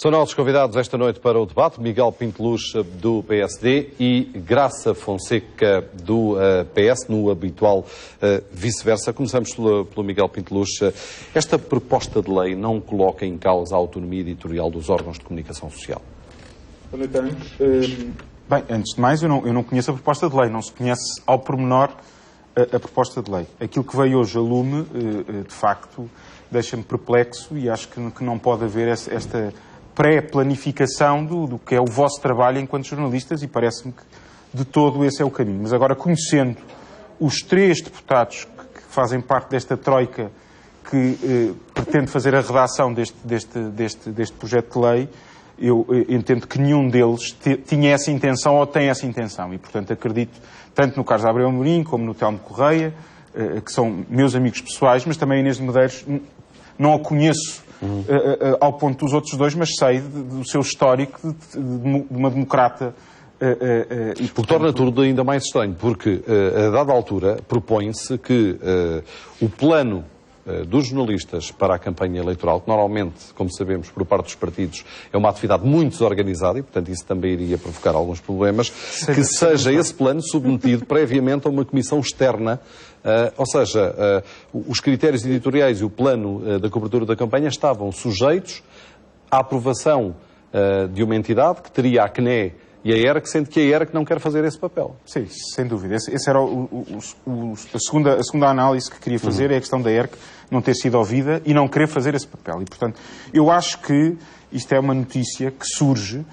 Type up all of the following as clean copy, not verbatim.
São nossos convidados esta noite para o debate Miguel Pinteluz, do PSD, e Graça Fonseca, do PS, no habitual vice-versa. Começamos pelo Miguel Pinteluz. Esta proposta de lei não coloca em causa a autonomia editorial dos órgãos de comunicação social? Boa noite a ambos. Bem, antes de mais, eu não conheço a proposta de lei, não se conhece ao pormenor a proposta de lei. Aquilo que veio hoje a lume, de facto, deixa-me perplexo e acho que não pode haver esta pré-planificação do que é o vosso trabalho enquanto jornalistas, e parece-me que de todo esse é o caminho. Mas agora, conhecendo os três deputados que fazem parte desta troika que pretende fazer a redação deste projeto de lei, eu entendo que nenhum deles tinha essa intenção ou tem essa intenção. E, portanto, acredito tanto no Carlos Abreu Amorim como no Telmo Correia, que são meus amigos pessoais, mas também a Inês de Medeiros não a conheço ao ponto dos outros dois, mas sei do seu histórico de uma democrata. E, portanto, o que torna tudo ainda mais estranho, porque a dada altura propõe-se que o plano dos jornalistas para a campanha eleitoral, que normalmente, como sabemos, por parte dos partidos, é uma atividade muito desorganizada e, portanto, isso também iria provocar alguns problemas, que seja esse plano submetido previamente a uma comissão externa, ou seja, os critérios editoriais e o plano da cobertura da campanha estavam sujeitos à aprovação de uma entidade que teria a CNE e a ERC, sendo que a ERC não quer fazer esse papel. Sim, sem dúvida. Essa era a segunda análise que queria fazer, é a questão da ERC não ter sido ouvida e não querer fazer esse papel. E, portanto, eu acho que isto é uma notícia que surge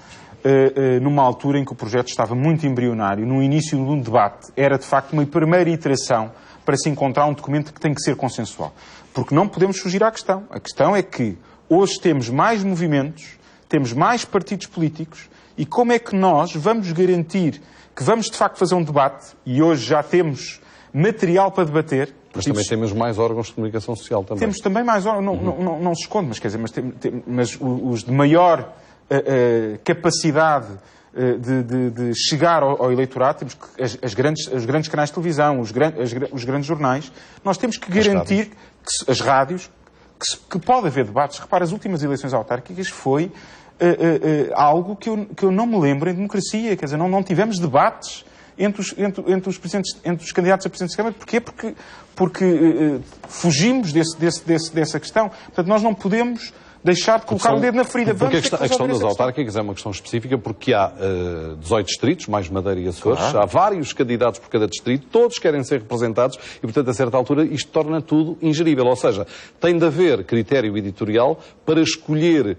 numa altura em que o projeto estava muito embrionário, no início de um debate. Era, de facto, uma primeira iteração para se encontrar um documento que tem que ser consensual. Porque não podemos fugir à questão. A questão é que hoje temos mais movimentos, temos mais partidos políticos. E como é que nós vamos garantir que vamos, de facto, fazer um debate, e hoje já temos material para debater... Mas também temos mais órgãos de comunicação social também. Temos também mais órgãos, não se esconde, mas quer dizer, mas os de maior capacidade de chegar ao eleitorado, temos que, os grandes canais de televisão, os grandes jornais, nós temos que garantir que as rádios, que pode haver debates. Repara, as últimas eleições autárquicas foi... algo que eu não me lembro em democracia, quer dizer, não tivemos debates entre os candidatos a presidente da Câmara. Porquê? Porque fugimos dessa questão. Portanto, nós não podemos deixar de colocar o dedo na ferida. Porque a questão das autárquicas é uma questão específica, porque há 18 distritos, mais Madeira e Açores, há vários candidatos por cada distrito, todos querem ser representados e, portanto, a certa altura, isto torna tudo ingerível. Ou seja, tem de haver critério editorial para escolher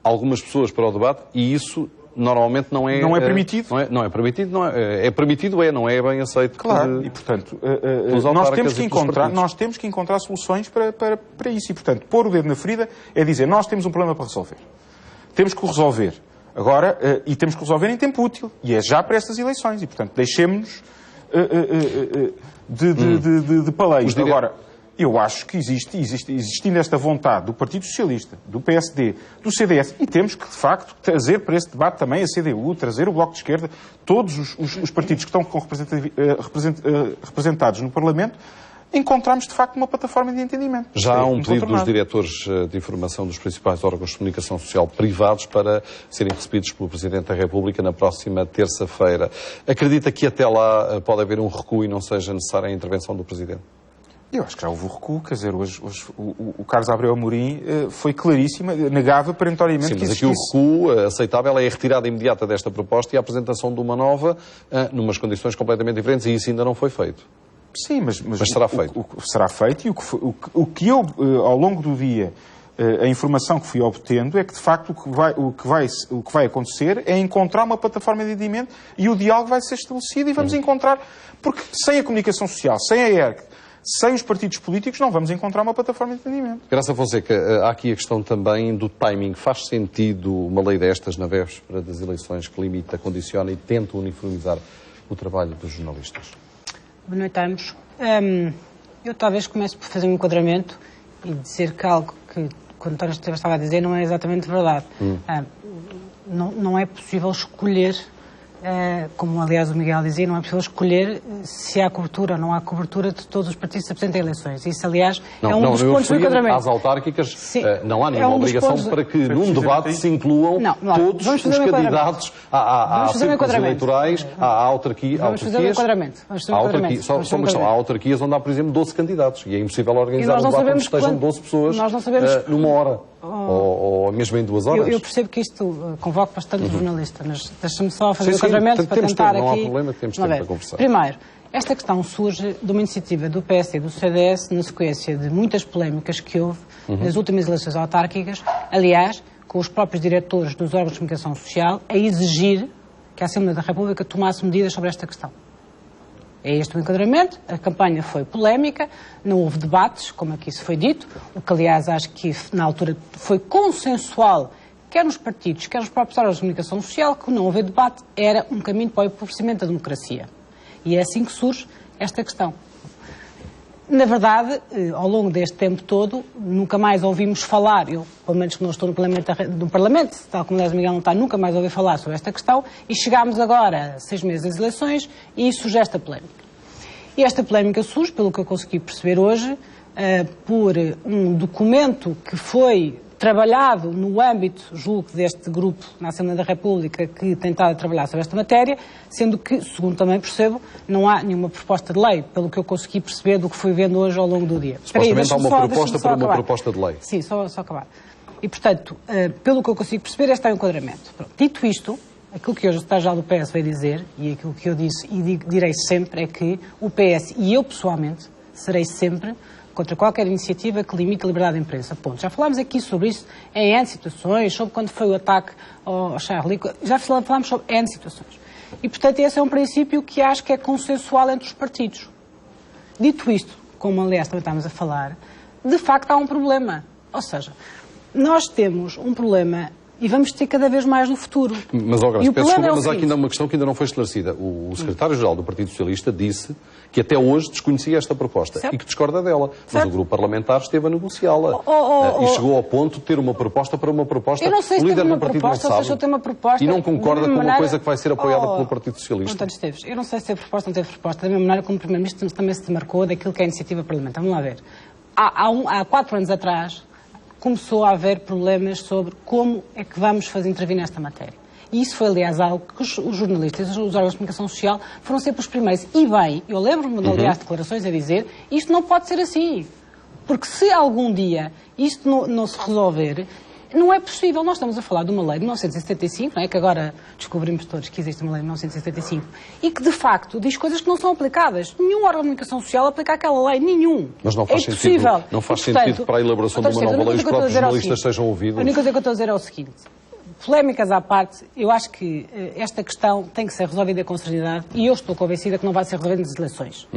algumas pessoas para o debate, e isso normalmente não é... Não é permitido? Não é permitido, é permitido, não é bem aceito. Claro, e portanto, nós temos que encontrar soluções para isso. E, portanto, pôr o dedo na ferida é dizer, nós temos um problema para resolver. Temos que o resolver agora, e temos que o resolver em tempo útil. E é já para estas eleições. E, portanto, deixemos-nos de paleios. Agora... Eu acho que existindo esta vontade do Partido Socialista, do PSD, do CDS, e temos que, de facto, trazer para esse debate também a CDU, trazer o Bloco de Esquerda, todos os partidos que estão representados no Parlamento, encontrarmos, de facto, uma plataforma de entendimento. Já há um pedido dos diretores de informação dos principais órgãos de comunicação social privados para serem recebidos pelo Presidente da República na próxima terça-feira. Acredita que até lá pode haver um recuo e não seja necessária a intervenção do Presidente? Eu acho que já houve o recuo, quer dizer, o Carlos Abreu Amorim foi claríssimo, negava perentoriamente que existisse. Sim, mas aqui o recuo aceitável é a retirada imediata desta proposta e a apresentação de uma nova, numas condições completamente diferentes, e isso ainda não foi feito. Sim, mas será feito. Será feito, e o que eu, ao longo do dia, a informação que fui obtendo é que, de facto, o que vai acontecer é encontrar uma plataforma de entendimento e o diálogo vai ser estabelecido e vamos encontrar, porque sem a comunicação social, sem a ERC, sem os partidos políticos, não vamos encontrar uma plataforma de entendimento. Graça Fonseca, há aqui a questão também do timing. Faz sentido uma lei destas na véspera das eleições que limita, condiciona e tenta uniformizar o trabalho dos jornalistas? Boa noite a ambos. Eu talvez comece por fazer um enquadramento e dizer que algo que o António Esteves estava a dizer não é exatamente verdade. Não é possível escolher como aliás o Miguel dizia, não é possível escolher se há cobertura ou não há cobertura de todos os partidos que se apresentam a eleições. Isso, aliás, é um dos pontos do enquadramento. Às autárquicas, não há nenhuma obrigação para que num debate se incluam todos os candidatos à círculos eleitorais, à autarquia. Vamos fazer um enquadramento. Só uma questão. Há autarquias onde há, por exemplo, 12 candidatos e é impossível organizar um debate onde estejam 12 pessoas numa hora ou mesmo em 2 horas. Eu percebo que isto convoca bastante jornalista, mas deixa-me só fazer o enquadramento para tentar aqui... Não há problema, temos tempo para conversar. Primeiro, esta questão surge de uma iniciativa do PS e do CDS na sequência de muitas polémicas que houve nas últimas eleições autárquicas, aliás, com os próprios diretores dos órgãos de comunicação social a exigir que a Assembleia da República tomasse medidas sobre esta questão. É este o enquadramento, a campanha foi polémica, não houve debates, como aqui se foi dito, o que aliás acho que na altura foi consensual, quer nos partidos, quer nos próprios órgãos de comunicação social, que não haver debate era um caminho para o empobrecimento da democracia. E é assim que surge esta questão. Na verdade, ao longo deste tempo todo, nunca mais ouvimos falar, eu, pelo menos que não estou no Parlamento, tal como aliás o Miguel não está, nunca mais ouvi falar sobre esta questão, e chegámos agora a 6 meses das eleições e surge esta polémica. E esta polémica surge, pelo que eu consegui perceber hoje, por um documento que foi trabalhado no âmbito, julgo, deste grupo na Assembleia da República que tentava trabalhar sobre esta matéria, sendo que, segundo também percebo, não há nenhuma proposta de lei, pelo que eu consegui perceber do que fui vendo hoje ao longo do dia. Supostamente há uma proposta para uma proposta de lei. Sim, só acabar. E, portanto, pelo que eu consigo perceber, este é o enquadramento. Pronto. Dito isto, aquilo que hoje o secretário-geral do PS veio dizer, e aquilo que eu disse e direi sempre, é que o PS, e eu pessoalmente, serei sempre contra qualquer iniciativa que limite a liberdade de imprensa. Ponto. Já falámos aqui sobre isso em N situações, sobre quando foi o ataque ao Charlie, já falámos sobre N situações. E, portanto, esse é um princípio que acho que é consensual entre os partidos. Dito isto, como aliás também estamos a falar, de facto há um problema. Ou seja, nós temos um problema e vamos ter cada vez mais no futuro. Mas, Graça, peço desculpa, mas há aqui ainda uma questão que ainda não foi esclarecida. O secretário-geral do Partido Socialista disse que até hoje desconhecia esta proposta e que discorda dela. Mas o grupo parlamentar esteve a negociá-la e chegou ao ponto de ter uma proposta para uma proposta. Eu não sei se o líder tem uma do partido proposta, não ou seja, eu tenho uma proposta e não concorda com uma coisa que vai ser apoiada pelo Partido Socialista. António Esteves, eu não sei se teve proposta ou não teve proposta, da mesma maneira como o Primeiro-Ministro também se demarcou daquilo que é a iniciativa parlamentar. Vamos lá ver. Há 4 anos atrás começou a haver problemas sobre como é que vamos fazer intervir nesta matéria. E isso foi, aliás, algo que os jornalistas, os órgãos de comunicação social, foram sempre os primeiros. E bem, eu lembro-me de, aliás, declarações a dizer, isto não pode ser assim. Porque se algum dia isto não se resolver, não é possível. Nós estamos a falar de uma lei de 1975, não é? Que agora descobrimos todos que existe uma lei de 1975, e que, de facto, diz coisas que não são aplicadas. Nenhum órgão de comunicação social aplica aquela lei, nenhum. Mas não faz sentido, não faz sentido para a elaboração de uma nova lei os próprios jornalistas sejam ouvidos. A única coisa que eu estou a dizer é o seguinte. Polémicas à parte, eu acho que esta questão tem que ser resolvida com seriedade e eu estou convencida que não vai ser resolvida nas eleições.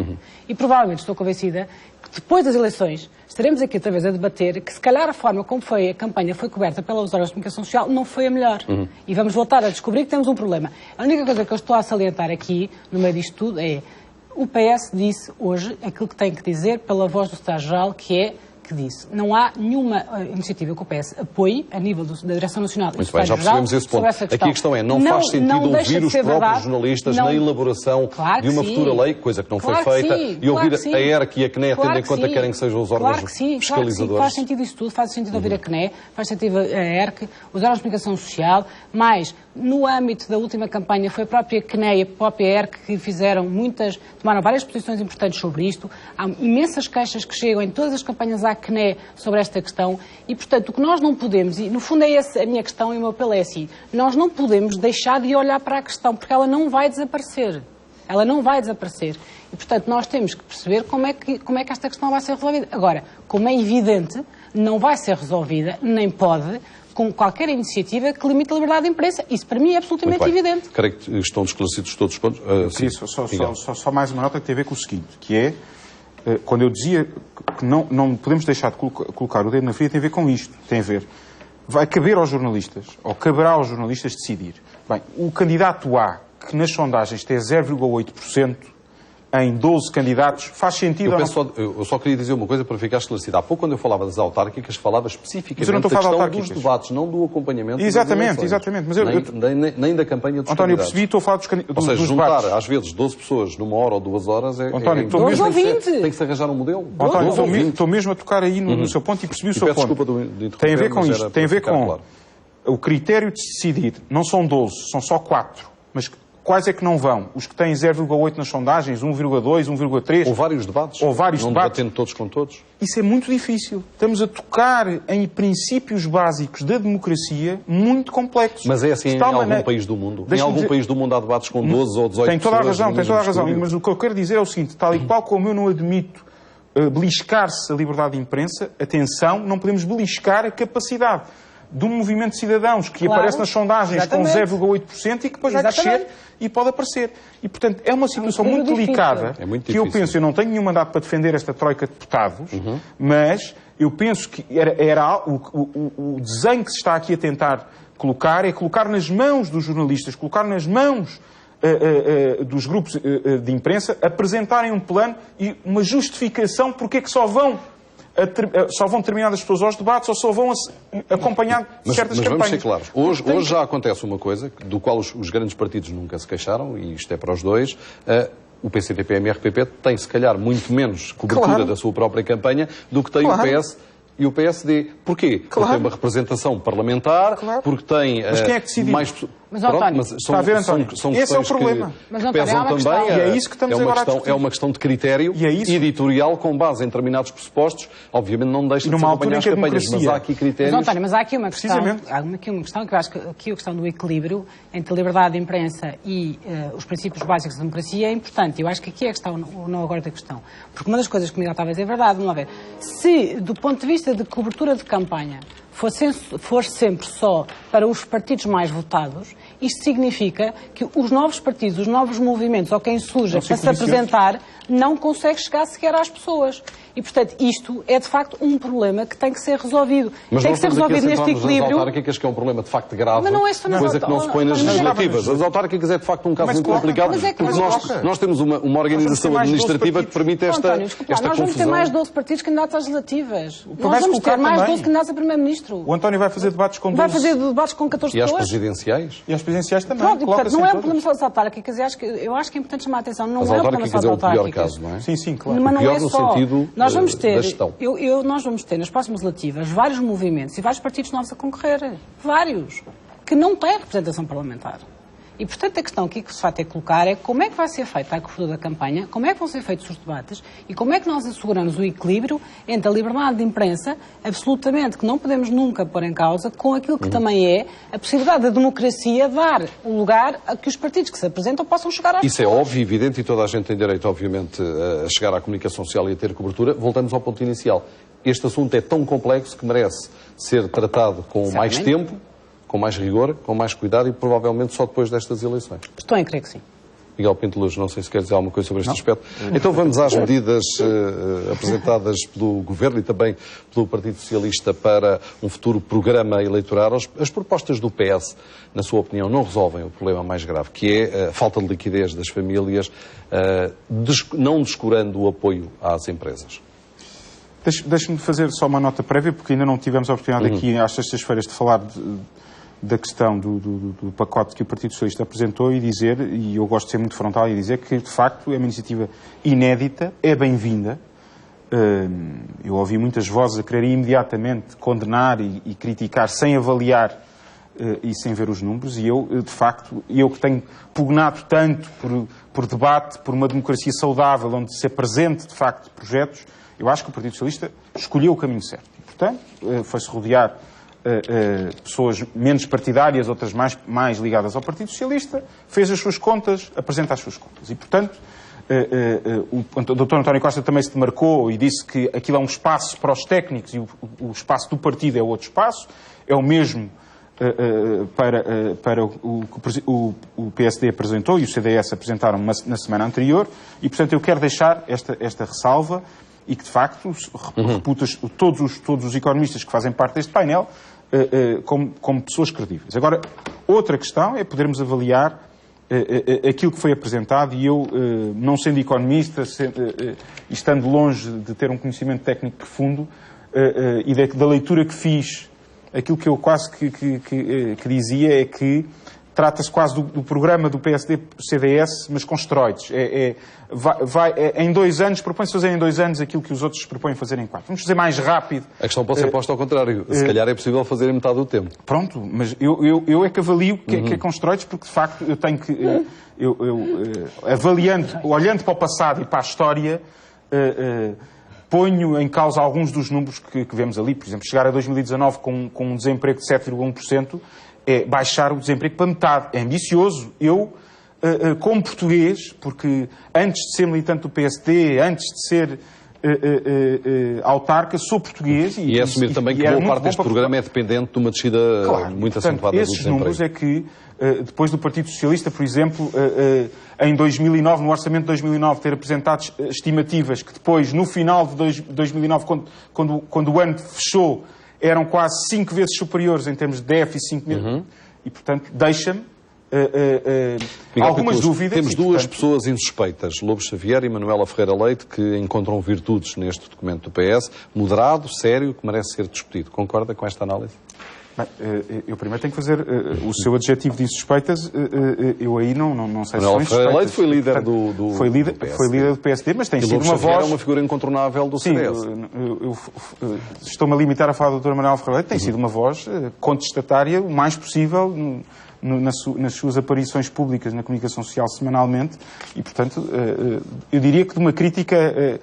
E provavelmente estou convencida que depois das eleições estaremos aqui outra vez a debater que se calhar a forma como foi a campanha foi coberta pelos órgãos de comunicação social não foi a melhor. E vamos voltar a descobrir que temos um problema. A única coisa que eu estou a salientar aqui, no meio disto tudo, é o PS disse hoje aquilo que tem que dizer pela voz do secretário-geral, que disse, não há nenhuma iniciativa que o PS apoie a nível da Direção Nacional Muito bem, já percebemos esse ponto. Aqui a questão é, não faz sentido ouvir os próprios jornalistas na elaboração de uma futura lei, coisa que não foi feita, e ouvir a ERC e a CNE, tendo em conta que querem que sejam os órgãos fiscalizadores. Faz sentido isso tudo, faz sentido ouvir a CNE, faz sentido a ERC, os órgãos de comunicação social, mas no âmbito da última campanha foi a própria CNE e a própria ERC que tomaram várias posições importantes sobre isto. Há imensas queixas que chegam em todas as campanhas à CNE sobre esta questão e, portanto, o que nós não podemos, e no fundo é essa a minha questão e o meu apelo é assim, nós não podemos deixar de olhar para a questão, porque ela não vai desaparecer. Ela não vai desaparecer. E, portanto, nós temos que perceber como é que esta questão vai ser resolvida. Agora, como é evidente, não vai ser resolvida, nem pode, com qualquer iniciativa que limite a liberdade de imprensa. Isso, para mim, é absolutamente evidente. Creio que estão esclarecidos todos os pontos. Sim, só mais uma nota que tem a ver com o seguinte, que é, quando eu dizia que não podemos deixar de colocar o dedo na ferida, tem a ver com isto. Tem a ver. Vai caber aos jornalistas, ou caberá aos jornalistas decidir. Bem, o candidato A, que nas sondagens tem 0,8%, em 12 candidatos, faz sentido ou não? Eu só queria dizer uma coisa para ficar esclarecido. Há pouco, quando eu falava das autárquicas, falava especificamente mas eu não estou a falar da questão dos debates, não do acompanhamento. Exatamente. Mas nem da campanha dos António, candidatos. eu percebi, estou a falar dos Ou seja, dos juntar debates. às vezes 12 pessoas numa hora ou 2 horas António, tem que se arranjar um modelo. António, estou mesmo a tocar aí no seu ponto e percebi o seu ponto. Tem a ver com isto, tem a ver com o critério de decidir. Não são 12, são só 4. Mas quais é que não vão? Os que têm 0,8 nas sondagens, 1,2, 1,3? Ou vários debates. Não debatendo todos com todos. Isso é muito difícil. Estamos a tocar em princípios básicos da democracia muito complexos. Mas é assim em algum país do mundo? Em algum país do mundo há debates com 12 ou 18 Tem toda a pessoas? razão, tem toda a razão. Mas o que eu quero dizer é o seguinte, tal e qual como eu não admito beliscar-se a liberdade de imprensa, atenção, não podemos beliscar a capacidade de um movimento de cidadãos que aparece nas sondagens com 0,8% e que depois vai crescer e pode aparecer. E, portanto, é uma situação muito delicada que eu penso, eu não tenho nenhum mandato para defender esta troika de deputados, mas eu penso que o desenho que se está aqui a tentar colocar é colocar nas mãos dos jornalistas, colocar nas mãos dos grupos de imprensa, apresentarem um plano e uma justificação porque é que só vão determinadas pessoas aos debates ou só vão acompanhar certas campanhas. Mas vamos ser claros. Hoje já acontece uma coisa do qual os grandes partidos nunca se queixaram, e isto é para os dois. O PCP-PM e o RPP têm, se calhar, muito menos cobertura da sua própria campanha do que tem o PS e o PSD. Porquê? Porque tem uma representação parlamentar, porque tem mas quem é que decidiu? mais... Mas, António, está a ver, António? São esse é o problema. Que pesam também. E é isso que estamos agora a discutir. É uma questão de critério editorial com base em determinados pressupostos. Obviamente não deixa de se acompanhar as campanhas, mas há aqui critérios... Mas, António, mas há aqui uma questão que eu acho que aqui a questão do equilíbrio entre a liberdade de imprensa e os princípios básicos da democracia é importante. Eu acho que aqui é que está o não agora da questão. Porque uma das coisas que o Miguel estava a dizer é verdade. Vamos lá ver. Se, do ponto de vista de cobertura de campanha, for sempre só para os partidos mais votados, isto significa que os novos partidos, os novos movimentos, ou quem surja para se apresentar, não consegue chegar sequer às pessoas. E, portanto, isto é, de facto, um problema que tem que ser resolvido. Mas tem que ser resolvido neste equilíbrio. As autárquicas, que é um problema, de facto, grave, mas não é só coisa que não se põe nas legislativas. As autárquicas é, de facto, um caso muito complicado, porque nós temos uma organização administrativa que permite esta confusão. Nós vamos ter mais 12 partidos candidatos às legislativas. Nós vamos ter mais 12 candidatos a Primeiro-Ministro. O António vai fazer debates com 12. Vai fazer debates com 14 pessoas. E às presidenciais? E às presidenciais também. Pronto, portanto, não é um problema só das autárquicas. Eu acho que é importante chamar a atenção. Não é um problema só das autárquicas. É o pior caso, não é? Sim, claro. Mas não é no só. Sentido nós vamos ter, da gestão. Nós vamos ter nas próximas legislativas vários movimentos e vários partidos novos a concorrer. Vários. Que não têm representação parlamentar. E, portanto, a questão aqui que se vai ter que colocar é como é que vai ser feita a cobertura da campanha, como é que vão ser feitos os debates e como é que nós asseguramos o equilíbrio entre a liberdade de imprensa, absolutamente, que não podemos nunca pôr em causa, com aquilo que também é a possibilidade da democracia dar o lugar a que os partidos que se apresentam possam chegar às pessoas. Isso é óbvio, evidente, e toda a gente tem direito, obviamente, a chegar à comunicação social e a ter cobertura. Voltamos ao ponto inicial. Este assunto é tão complexo que merece ser tratado com mais tempo, com mais rigor, com mais cuidado e provavelmente só depois destas eleições. Estou em crer que sim. Miguel Pinto Luz, não sei se quer dizer alguma coisa sobre este aspecto. Então vamos às medidas apresentadas pelo Governo e também pelo Partido Socialista para um futuro programa eleitoral. As propostas do PS, na sua opinião, não resolvem o problema mais grave, que é a falta de liquidez das famílias, não descurando o apoio às empresas. Deixe-me fazer só uma nota prévia, porque ainda não tivemos a oportunidade aqui às sextas-feiras de falar da questão do pacote que o Partido Socialista apresentou e dizer, e eu gosto de ser muito frontal e dizer que, de facto, é uma iniciativa inédita, é bem-vinda. Eu ouvi muitas vozes a querer imediatamente condenar e criticar sem avaliar e sem ver os números, e eu, de facto, eu que tenho pugnado tanto por debate, por uma democracia saudável, onde se apresente, de facto, projetos, eu acho que o Partido Socialista escolheu o caminho certo. E, portanto, foi-se rodear pessoas menos partidárias, outras mais ligadas ao Partido Socialista, fez as suas contas, apresenta as suas contas. E, portanto, o Dr. António Costa também se demarcou e disse que aquilo é um espaço para os técnicos e o espaço do partido é outro espaço. É o mesmo para o que o PSD apresentou e o CDS apresentaram na semana anterior. E, portanto, eu quero deixar esta ressalva e que, de facto, reputa todos os economistas que fazem parte deste painel como pessoas credíveis. Agora, outra questão é podermos avaliar aquilo que foi apresentado, e eu, não sendo economista, e estando longe de ter um conhecimento técnico profundo, e da leitura que fiz, aquilo que eu quase que dizia é que trata-se quase do programa do PSD-CDS, mas com esteroides. Em 2 anos, propõe-se fazer em 2 anos aquilo que os outros propõem fazer em 4. Vamos fazer mais rápido. A questão pode ser posta ao contrário. Se calhar é possível fazer em metade do tempo. Pronto, mas eu é que avalio que é com esteroides, porque de facto eu tenho que... olhando para o passado e para a história, ponho em causa alguns dos números que vemos ali. Por exemplo, chegar a 2019 com um desemprego de 7,1%, é baixar o desemprego para metade. É ambicioso. Eu, como português, porque antes de ser militante do PSD, antes de ser autarca, sou português. E assumir também que boa parte deste programa é dependente de uma descida muito acentuada do desemprego. Esses números é que, depois do Partido Socialista, por exemplo, em 2009, no orçamento de 2009, ter apresentado estimativas que depois, no final de 2009, quando o ano fechou, eram quase 5 vezes superiores em termos de déficit, 5 mil. E, portanto, deixa-me algumas dúvidas. Temos duas pessoas insuspeitas, Lobo Xavier e Manuela Ferreira Leite, que encontram virtudes neste documento do PS, moderado, sério, que merece ser discutido. Concorda com esta análise? Bem, eu primeiro tenho que fazer o seu adjetivo de insuspeitas. Eu aí não sei se são insuspeitas. Ferreira Leite foi líder do foi líder do PSD, mas tem sido uma voz... é uma figura incontornável do CDS. Eu estou-me a limitar a falar do Dr. Manuel Ferreira Leite, tem sido uma voz contestatária o mais possível nas suas aparições públicas na comunicação social semanalmente, e, portanto, eu diria que de uma crítica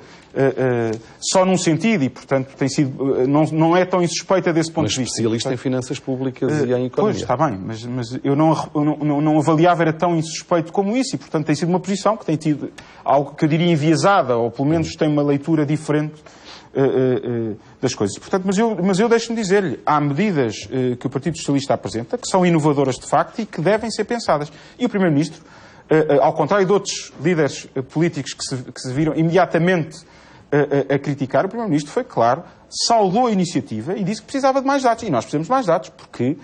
só num sentido, e, portanto, tem sido, não é tão insuspeita desse ponto de vista. Especialista em finanças públicas e em economia. Pois, está bem, mas eu não avaliava era tão insuspeito como isso, e, portanto, tem sido uma posição que tem tido algo que eu diria enviesada, ou pelo menos tem uma leitura diferente das coisas. Portanto, mas eu deixo-me dizer-lhe, há medidas que o Partido Socialista apresenta que são inovadoras de facto e que devem ser pensadas. E o Primeiro-Ministro, ao contrário de outros líderes políticos que se viram imediatamente a criticar, o Primeiro-Ministro foi claro, saudou a iniciativa e disse que precisava de mais dados. E nós precisamos de mais dados, porque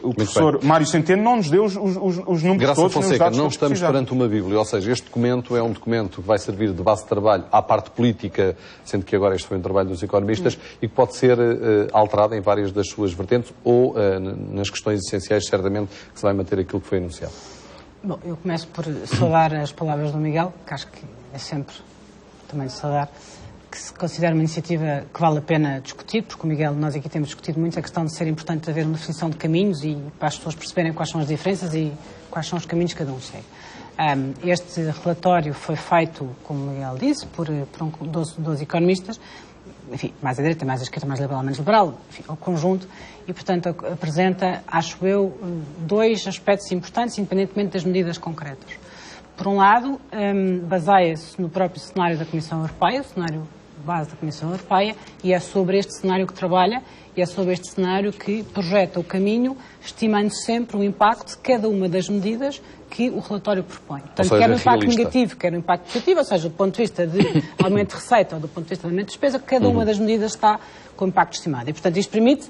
o professor Mário Centeno não nos deu os números Graça todos. Fonseca, não estamos perante uma Bíblia, ou seja, este documento é um documento que vai servir de base de trabalho à parte política, sendo que agora este foi um trabalho dos economistas, e que pode ser alterado em várias das suas vertentes, ou nas questões essenciais, certamente, que se vai manter aquilo que foi anunciado. Bom, eu começo por saudar as palavras do Miguel, que acho que é sempre também de saudar, que se considera uma iniciativa que vale a pena discutir, porque o Miguel, nós aqui temos discutido muito a questão de ser importante haver uma definição de caminhos e para as pessoas perceberem quais são as diferenças e quais são os caminhos que cada um segue. Este relatório foi feito, como o Miguel disse, por 12 economistas, enfim, mais à direita, mais à esquerda, mais liberal, menos liberal, enfim, ao conjunto, e, portanto, apresenta, acho eu, 2 aspectos importantes, independentemente das medidas concretas. Por um lado, baseia-se no próprio cenário da Comissão Europeia, o cenário base da Comissão Europeia, e é sobre este cenário que trabalha, e é sobre este cenário que projeta o caminho, estimando sempre o impacto de cada uma das medidas que o relatório propõe. Portanto, quer o impacto negativo, quer o impacto positivo, ou seja, do ponto de vista de aumento de receita ou do ponto de vista de aumento de despesa, cada uma das medidas está com impacto estimado. E, portanto, isto permite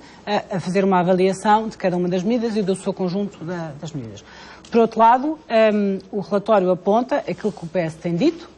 a fazer uma avaliação de cada uma das medidas e do seu conjunto das medidas. Por outro lado, o relatório aponta aquilo que o PS tem dito,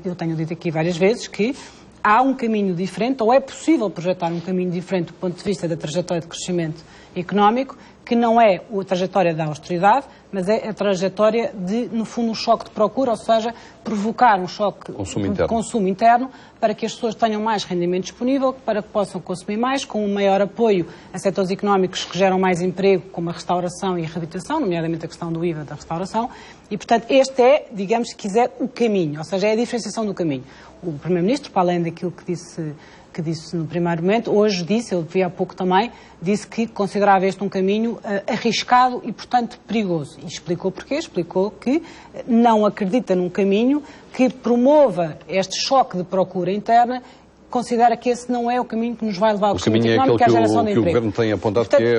eu tenho dito aqui várias vezes, que há um caminho diferente, ou é possível projetar um caminho diferente do ponto de vista da trajetória de crescimento económico, que não é a trajetória da austeridade, mas é a trajetória de, no fundo, um choque de procura, ou seja, provocar um choque de consumo interno para que as pessoas tenham mais rendimento disponível, para que possam consumir mais, com um maior apoio a setores económicos que geram mais emprego, como a restauração e a reabilitação, nomeadamente a questão do IVA da restauração, e, portanto, este é, digamos, se quiser, o caminho, ou seja, é a diferenciação do caminho. O Primeiro-Ministro, para além daquilo que disse no primeiro momento, hoje disse, eu vi há pouco também, disse que considerava este um caminho arriscado e, portanto, perigoso. E explicou porquê? Explicou que não acredita num caminho que promova este choque de procura interna, considera que esse não é o caminho que nos vai levar ao crescimento económico e à geração de emprego. O Governo tem apontado, portanto, que é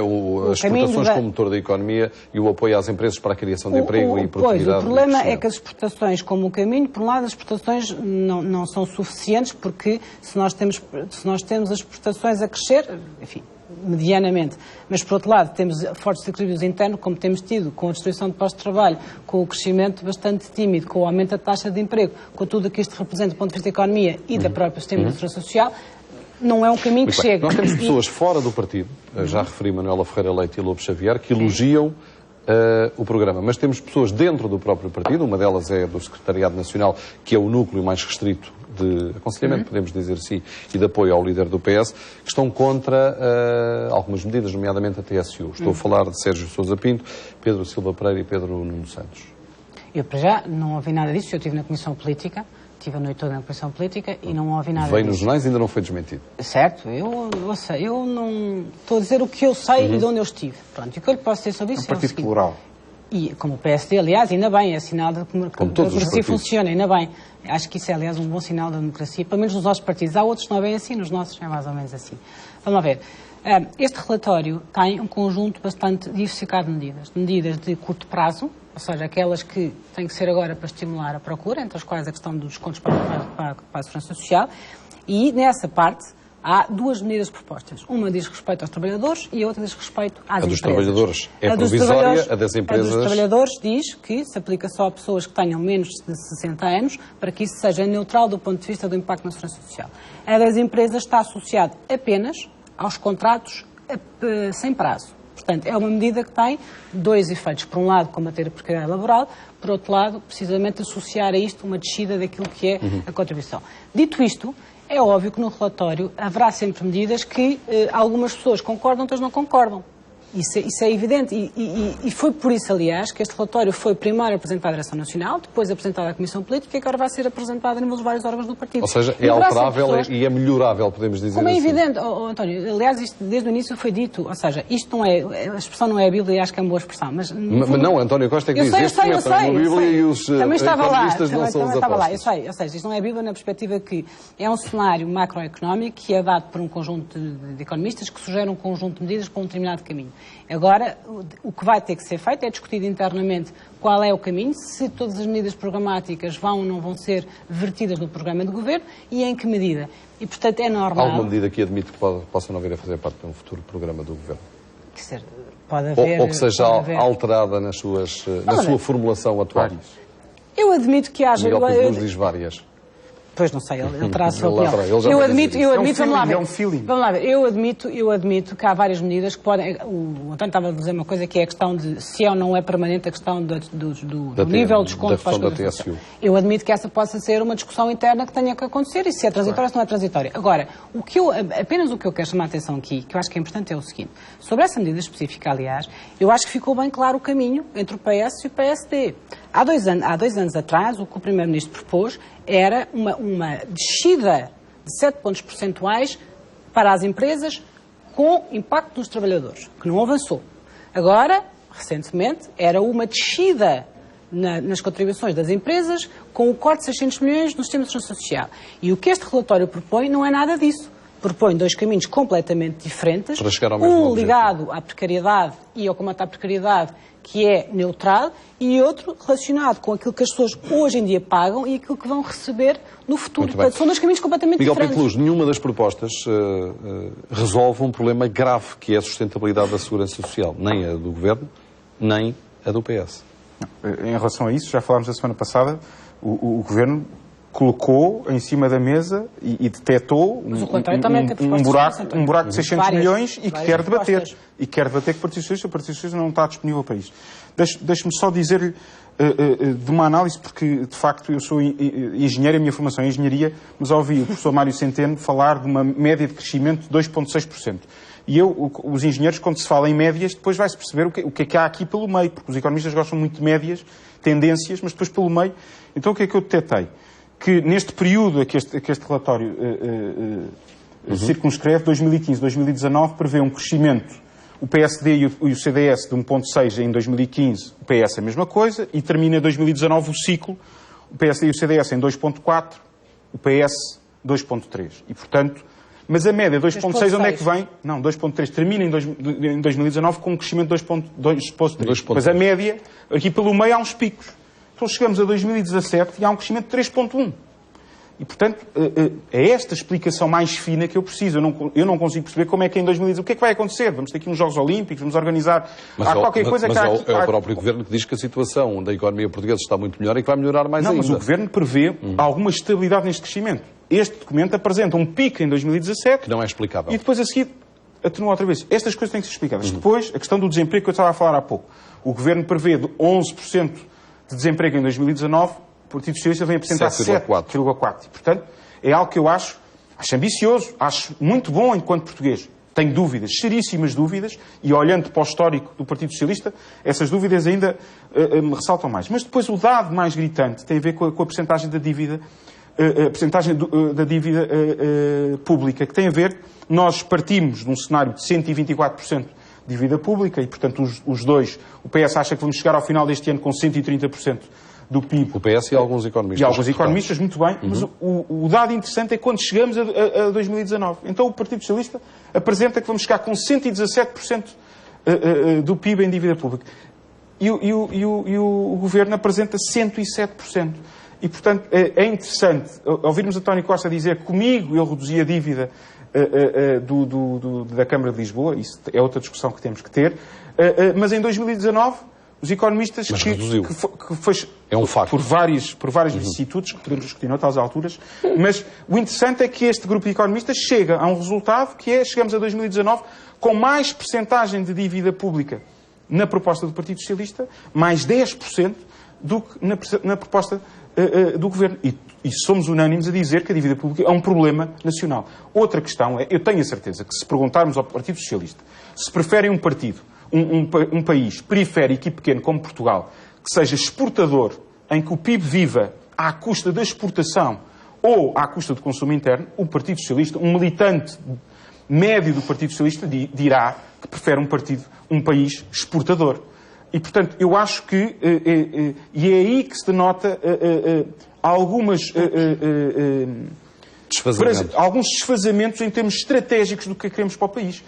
as exportações como motor da economia e o apoio às empresas para a criação de emprego e produtividade. Pois, o problema é que as exportações como o caminho, por um lado, as exportações não são suficientes, porque se nós temos as exportações a crescer, enfim, medianamente. Mas, por outro lado, temos fortes desequilíbrios internos, como temos tido, com a destruição de postos de trabalho, com o crescimento bastante tímido, com o aumento da taxa de emprego, com tudo o que isto representa do ponto de vista da economia e da própria sistema de segurança social, não é um caminho que chega. Nós temos pessoas fora do partido, já referi Manuela Ferreira Leite e Lobo Xavier, que elogiam o programa, mas temos pessoas dentro do próprio partido, uma delas é do Secretariado Nacional, que é o núcleo mais restrito de aconselhamento, podemos dizer assim, e de apoio ao líder do PS, que estão contra algumas medidas, nomeadamente a TSU. Estou a falar de Sérgio Sousa Pinto, Pedro Silva Pereira e Pedro Nuno Santos. Eu, para já, não ouvi nada disso. Eu estive na Comissão Política, estive a noite toda na Comissão Política e não ouvi nada disso. Veio nos jornais e ainda não foi desmentido. Certo, eu não estou a dizer o que eu sei e de onde eu estive. Pronto, e o que eu lhe posso dizer sobre isso é um partido plural. E como o PSD, aliás, ainda bem, é sinal de que a democracia funciona, ainda bem. Acho que isso é, aliás, um bom sinal da democracia, pelo menos nos nossos partidos. Há outros que não é bem assim, nos nossos é mais ou menos assim. Vamos lá ver. Este relatório tem um conjunto bastante diversificado de medidas de curto prazo, ou seja, aquelas que têm que ser agora para estimular a procura, entre as quais a questão dos descontos para a Segurança Social, e nessa parte há duas medidas propostas. Uma diz respeito aos trabalhadores e a outra diz respeito às empresas. A dos trabalhadores é provisória, a das empresas... A dos trabalhadores diz que se aplica só a pessoas que tenham menos de 60 anos, para que isso seja neutral do ponto de vista do impacto na Segurança Social. A das empresas está associada apenas aos contratos sem prazo. Portanto, é uma medida que tem dois efeitos. Por um lado, combater a precariedade laboral, por outro lado, precisamente associar a isto uma descida daquilo que é a contribuição. Dito isto, é óbvio que no relatório haverá sempre medidas que algumas pessoas concordam, outras não concordam. Isso é evidente e foi por isso, aliás, que este relatório foi primeiro apresentado à Direção Nacional, depois apresentado à Comissão Política e agora vai ser apresentado a nível dos vários órgãos do partido. Ou seja, é alterável e é melhorável, podemos dizer como assim. Como é evidente, António, aliás, isto desde o início foi dito, ou seja, isto não é, a expressão não é a Bíblia e acho que é uma boa expressão, mas não, António Costa é que diz, eu sei, a Bíblia e os economistas não são os apóstolos. Ou seja, isto não é a Bíblia na perspectiva que é um cenário macroeconómico que é dado por um conjunto de economistas que sugerem um conjunto de medidas para um determinado caminho. Agora, o que vai ter que ser feito é discutido internamente qual é o caminho, se todas as medidas programáticas vão ou não vão ser vertidas no programa de governo e em que medida. E, portanto, é normal... Alguma medida que admite que possa não vir a fazer parte de um futuro programa do governo? Pode haver... Ou que seja alterada na sua formulação atual? Eu admito que haja... Miguel Pinto diz várias. Pois não sei, ele terá a sua opinião. Eu admito, vamos lá ver. É um feeling. Vamos lá ver. Eu admito que há várias medidas que podem... O António estava a dizer uma coisa que é a questão de se é ou não é permanente a questão do nível de desconto para as coisas. Eu admito que essa possa ser uma discussão interna que tenha que acontecer e se é transitória ou se não é transitória. Agora, apenas o que eu quero chamar a atenção aqui, que eu acho que é importante, é o seguinte. Sobre essa medida específica, aliás, eu acho que ficou bem claro o caminho entre o PS e o PSD. Há dois anos atrás, o que o Primeiro-Ministro propôs era uma descida de 7 pontos percentuais para as empresas com impacto nos trabalhadores, que não avançou. Agora, recentemente, era uma descida nas contribuições das empresas com o corte de 600 milhões no sistema de segurança social. E o que este relatório propõe não é nada disso. Propõe dois caminhos completamente diferentes, um ligado à precariedade e ao combate à precariedade, que é neutral, e outro relacionado com aquilo que as pessoas hoje em dia pagam e aquilo que vão receber no futuro. Portanto, são dois caminhos completamente diferentes. Miguel Pinto Luz, nenhuma das propostas resolve um problema grave, que é a sustentabilidade da segurança social. Nem a do Governo, nem a do PS. Em relação a isso, já falámos a semana passada, o Governo colocou em cima da mesa e detectou um buraco de 600 milhões e que quer debater. E quer debater com o Partido Socialista. O Partido Socialista não está disponível para isso. Deixe-me só dizer-lhe de uma análise, porque de facto eu sou engenheiro, a minha formação é engenharia, mas ouvi o professor Mário Centeno falar de uma média de crescimento de 2,6%. E os engenheiros, quando se fala em médias, depois vai-se perceber o que é que há aqui pelo meio, porque os economistas gostam muito de médias, tendências, mas depois pelo meio. Então o que é que eu detetei? Que neste período que este relatório circunscreve, 2015-2019, prevê um crescimento, o PSD e o CDS de 1,6 em 2015, o PS a mesma coisa, e termina em 2019 o ciclo, o PSD e o CDS em 2,4, o PS 2,3. E, portanto, mas a média 2,6 onde é que vem? Não, 2,3 termina em 2019 com um crescimento de 2,3. Mas a média, aqui pelo meio há uns picos. Então chegamos a 2017 e há um crescimento de 3,1. E, portanto, é esta explicação mais fina que eu preciso. Eu não consigo perceber como é que em 2010... O que é que vai acontecer? Vamos ter aqui uns Jogos Olímpicos, vamos organizar... Há qualquer coisa que há aqui... É o próprio Governo que diz que a situação da economia portuguesa está muito melhor e que vai melhorar mais ainda. Mas o Governo prevê alguma estabilidade neste crescimento. Este documento apresenta um pico em 2017... Que não é explicável. E depois, a seguir, atenua outra vez. Estas coisas têm que ser explicadas. Depois, a questão do desemprego que eu estava a falar há pouco. O Governo prevê de 11% de desemprego em 2019, o Partido Socialista vem apresentar 7,4%. Portanto, é algo que eu acho ambicioso, acho muito bom enquanto português. Tenho dúvidas, seríssimas dúvidas, e olhando para o histórico do Partido Socialista, essas dúvidas ainda me ressaltam mais. Mas depois o dado mais gritante tem a ver com a percentagem da dívida, da dívida pública, que tem a ver, nós partimos de um cenário de 124% de dívida pública, e portanto os dois, o PS acha que vamos chegar ao final deste ano com 130% do PIB. O PS e alguns economistas. E alguns economistas, muito bem, mas o dado interessante é quando chegamos a 2019. Então o Partido Socialista apresenta que vamos chegar com 117% do PIB em dívida pública. E o Governo apresenta 107%. E, portanto, é interessante ouvirmos António Costa dizer que comigo eu reduzi a dívida da Câmara de Lisboa, isso é outra discussão que temos que ter, mas em 2019 os economistas que foi é um facto. por várias vicissitudes que podemos discutir noutras alturas, mas o interessante é que este grupo de economistas chega a um resultado que é, chegamos a 2019 com mais percentagem de dívida pública na proposta do Partido Socialista, mais 10% do que na proposta do Governo. E somos unânimes a dizer que a dívida pública é um problema nacional. Outra questão é, eu tenho a certeza que se perguntarmos ao Partido Socialista se preferem um partido, um país periférico e pequeno como Portugal, que seja exportador, em que o PIB viva à custa da exportação ou à custa do consumo interno, o Partido Socialista, um militante médio do Partido Socialista dirá que prefere um país exportador. E, portanto, eu acho que, e é aí que se denota alguns desfazamentos em termos estratégicos do que queremos para o país.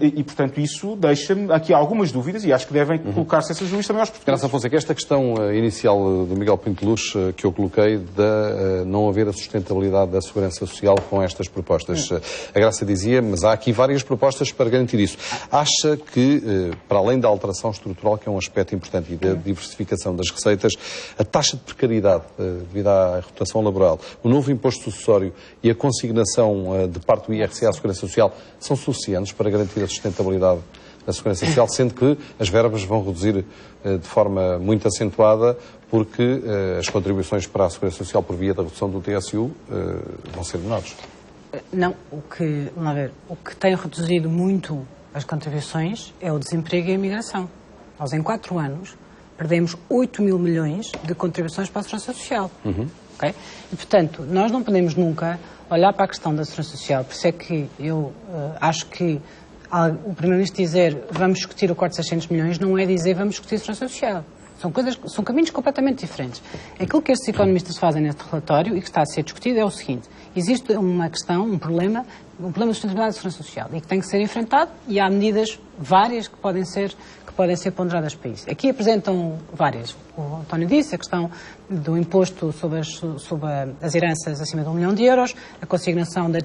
E, portanto, isso deixa-me aqui algumas dúvidas e acho que devem colocar-se essas dúvidas também aos portugueses. Graça Fonseca, esta questão inicial do Miguel Pinto Luz que eu coloquei de não haver a sustentabilidade da segurança social com estas propostas. A Graça dizia, mas há aqui várias propostas para garantir isso. Acha que, para além da alteração estrutural, que é um aspecto importante, e da diversificação das receitas, a taxa de precariedade devido à rotação laboral, o novo imposto sucessório e a consignação de parte do IRC à segurança social são suficientes para garantir a sustentabilidade da segurança social, sendo que as verbas vão reduzir de forma muito acentuada porque as contribuições para a segurança social por via da redução do TSU vão ser menores? Não, o que tem reduzido muito as contribuições é o desemprego e a imigração. Nós, em 4 anos, perdemos 8 mil milhões de contribuições para a segurança social. Okay? E, portanto, nós não podemos nunca olhar para a questão da segurança social. Por isso é que eu acho que o Primeiro-Ministro dizer vamos discutir o corte de 600 milhões não é dizer vamos discutir a segurança social. São caminhos completamente diferentes. Aquilo que estes economistas fazem neste relatório e que está a ser discutido é o seguinte: existe uma questão, um problema de sustentabilidade da segurança social e que tem que ser enfrentado, e há medidas várias que podem ser ponderadas para isso. Aqui apresentam várias. O António disse a questão do imposto sobre as heranças acima de 1 milhão de euros, a consignação da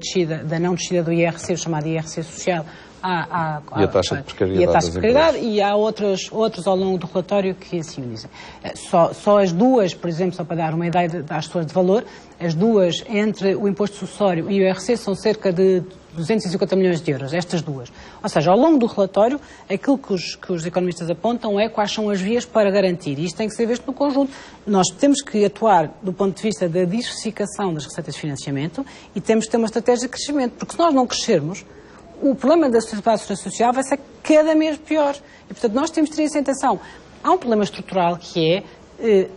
não descida do IRC, o chamado IRC social, e a taxa de precariedade. E há outros ao longo do relatório que assim o dizem. Só as duas, por exemplo, só para dar uma ideia às pessoas de valor, as duas entre o imposto sucessório e o IRC são cerca de 250 milhões de euros, estas duas. Ou seja, ao longo do relatório, aquilo que os economistas apontam é quais são as vias para garantir. E isto tem que ser visto no conjunto. Nós temos que atuar do ponto de vista da diversificação das receitas de financiamento e temos que ter uma estratégia de crescimento, porque se nós não crescermos, o problema da segurança social vai ser cada mês pior. E, portanto, nós temos que ter isso em atenção. Há um problema estrutural que é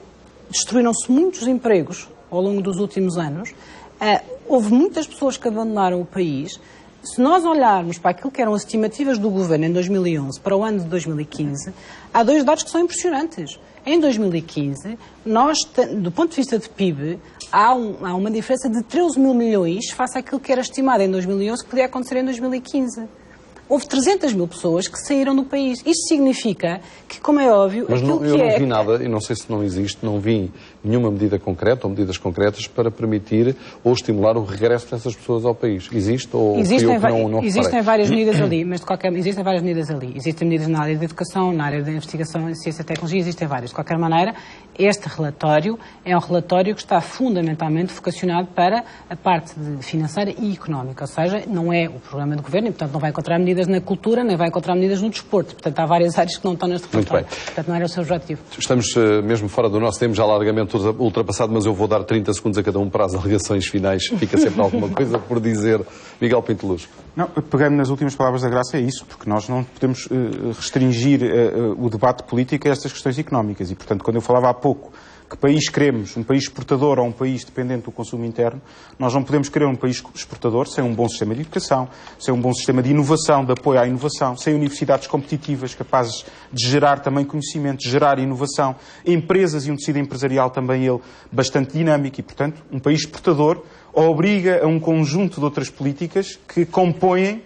destruíram-se muitos empregos ao longo dos últimos anos. Houve muitas pessoas que abandonaram o país. Se nós olharmos para aquilo que eram as estimativas do Governo em 2011 para o ano de 2015, há 2 dados que são impressionantes. Em 2015, nós, do ponto de vista de PIB, há uma diferença de 13 mil milhões face àquilo que era estimado em 2011 que podia acontecer em 2015. houve 300 mil pessoas que saíram do país. Isto significa que, como é óbvio... Mas eu não vi nada, e não sei se não existe, não vi nenhuma medida concreta ou medidas concretas para permitir ou estimular o regresso dessas pessoas ao país. Existe ou existem várias medidas ali, mas existem várias medidas ali. Existem medidas na área da educação, na área da investigação em ciência e tecnologia, existem várias. De qualquer maneira, este relatório é um relatório que está fundamentalmente vocacionado para a parte financeira e económica, ou seja, não é o programa do Governo e, portanto, não vai encontrar medidas na cultura, nem vai encontrar medidas no desporto. Portanto, há várias áreas que não estão neste relatório. Muito bem. Portanto, não era o seu objetivo. Estamos mesmo fora do nosso tempo, já largamente ultrapassado, mas eu vou dar 30 segundos a cada um para as alegações finais. Fica sempre alguma coisa por dizer. Miguel Pinto Luz. Não, pegando nas últimas palavras da Graça, é isso, porque nós não podemos restringir o debate político a estas questões económicas. E, portanto, quando eu falava há pouco que país queremos, um país exportador ou um país dependente do consumo interno, nós não podemos querer um país exportador sem um bom sistema de educação, sem um bom sistema de inovação, de apoio à inovação, sem universidades competitivas capazes de gerar também conhecimento, de gerar inovação, empresas e um tecido empresarial também ele bastante dinâmico e, portanto, um país exportador obriga a um conjunto de outras políticas que compõem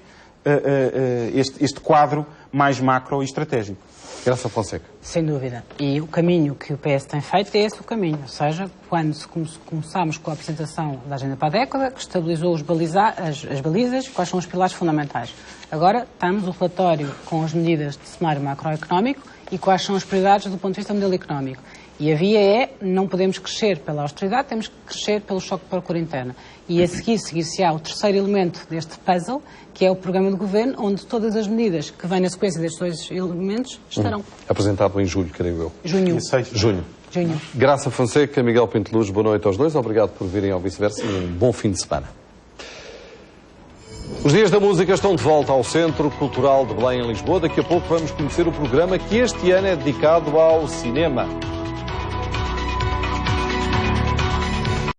este quadro mais macro e estratégico. Graça Fonseca. Sem dúvida. E o caminho que o PS tem feito é esse o caminho. Ou seja, quando começámos com a apresentação da Agenda para a Década, que estabilizou as balizas, quais são os pilares fundamentais. Agora temos o relatório com as medidas de cenário macroeconómico e quais são as prioridades do ponto de vista do modelo económico. E a via é, não podemos crescer pela austeridade, temos que crescer pelo choque de procura interna. E a seguir-se-á o terceiro elemento deste puzzle, que é o programa do Governo, onde todas as medidas que vêm na sequência destes dois elementos estarão. Apresentado em julho, creio eu. Junho. Junho. Graça Fonseca, Miguel Pinto Luz, boa noite aos dois. Obrigado por virem ao vice-versa e um bom fim de semana. Os Dias da Música estão de volta ao Centro Cultural de Belém, em Lisboa. Daqui a pouco vamos conhecer o programa que este ano é dedicado ao cinema.